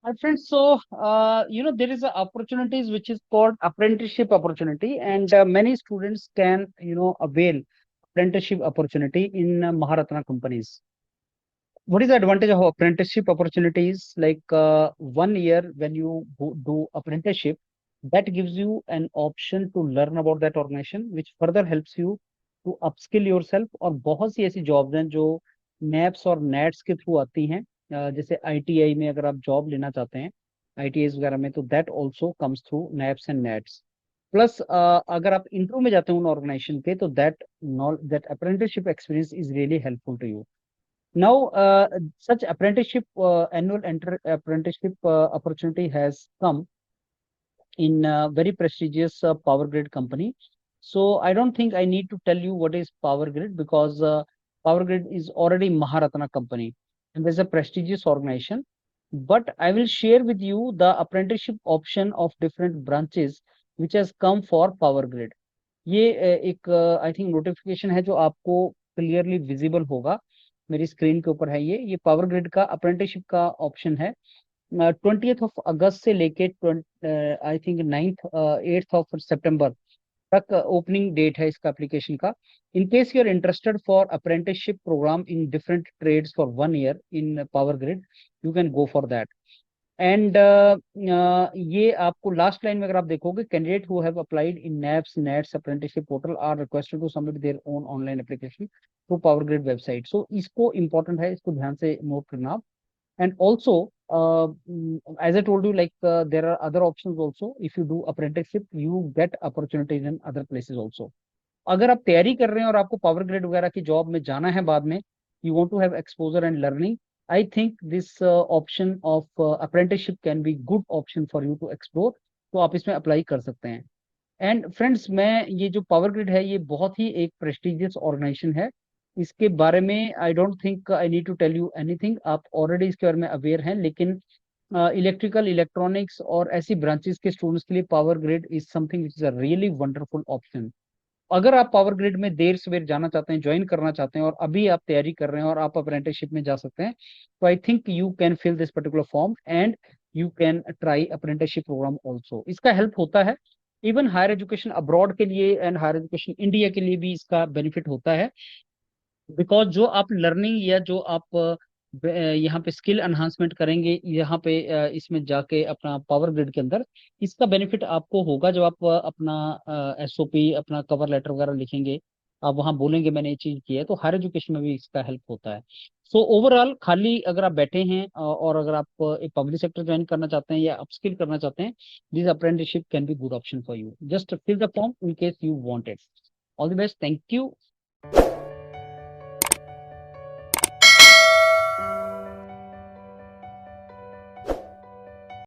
Hi friends, there is a opportunities which is called apprenticeship opportunity, and many students can avail apprenticeship opportunity in Maharatna companies. What is the advantage of apprenticeship opportunities? Like 1 year when you do apprenticeship, that gives you an option to learn about that organization, which further helps you to upskill yourself. और बहुत सी ऐसी jobs हैं जो naps और nets के through आती हैं। जैसे आईटीआई में अगर आप जॉब लेना चाहते हैं आईटीआई वगैरह में, तो that also comes through naps and nets. Plus अगर आप इंटरव्यू में जाते हैं उन ऑर्गेनाइजेशन के, तो that apprenticeship experience is really helpful to you. Now, such apprenticeship, apprenticeship opportunity has come in a very prestigious power grid company. So I don't think I need to tell you what is power grid, because power grid is already Maharatna company and there's a prestigious organization. But I will share with you the apprenticeship option of different branches which has come for power grid. ये एक I think notification है जो आपको clearly visible होगा, मेरी screen के ऊपर है। ये पावर ग्रिड का अप्रेंटिसशिप का ऑप्शन है। 20 अगस्त से लेके आई थिंक 8 सितंबर तक ओपनिंग डेट है इसका एप्लीकेशन का। In case you are interested for apprenticeship programme in different trades for 1 year in power grid, you can go for that. And ये आपको लास्ट लाइन में अगर आप देखोगे, candidate who have applied in NAPS NATS apprenticeship portal are requested to submit their own online application to power grid website. So इसको important है, इसको ध्यान से नोट करना आप। And also, as I told you, like there are other options also. If you do apprenticeship, you get opportunities in other places also. अगर आप तैयारी कर रहे हैं और आपको पावर ग्रिड वगैरह की जॉब में जाना है बाद में, you want to have exposure and learning, I think this option of apprenticeship can be good option for you to explore. तो आप इसमें अप्लाई कर सकते हैं। एंड फ्रेंड्स, मैं ये जो पावर ग्रिड है ये बहुत ही एक प्रेस्टिजियस ऑर्गेनाइजेशन है। इसके बारे में I don't think I need to tell you anything, आप ऑलरेडी इसके बारे में अवेयर हैं। लेकिन इलेक्ट्रिकल इलेक्ट्रॉनिक्स और ऐसी ब्रांचेस के स्टूडेंट्स के लिए power grid is something which is a really wonderful option. अगर आप पावर ग्रिड में देर सवेर जाना चाहते हैं, ज्वाइन करना चाहते हैं और अभी आप तैयारी कर रहे हैं और आप अप्रेंटिसशिप में जा सकते हैं, तो I think you can fill this particular form and you can try apprenticeship program also. इसका हेल्प होता है इवन हायर एजुकेशन अब्रॉड के लिए एंड हायर एजुकेशन इंडिया के लिए भी इसका बेनिफिट होता है। बिकॉज जो आप लर्निंग या जो आप यहाँ पे स्किल एनहांसमेंट करेंगे यहाँ पे इसमें जाके अपना पावर ग्रिड के अंदर, इसका बेनिफिट आपको होगा जब आप अपना एसओपी अपना कवर लेटर वगैरह लिखेंगे, आप वहाँ बोलेंगे मैंने ये चीज की है, तो हायर एजुकेशन में भी इसका हेल्प होता है। सो ओवरऑल खाली अगर आप बैठे हैं और अगर आप एक पब्लिक सेक्टर ज्वाइन करना चाहते हैं या अपस्किल करना चाहते हैं, this apprenticeship can be good option for you. Just fill the form in case you want it. All the best, thank you.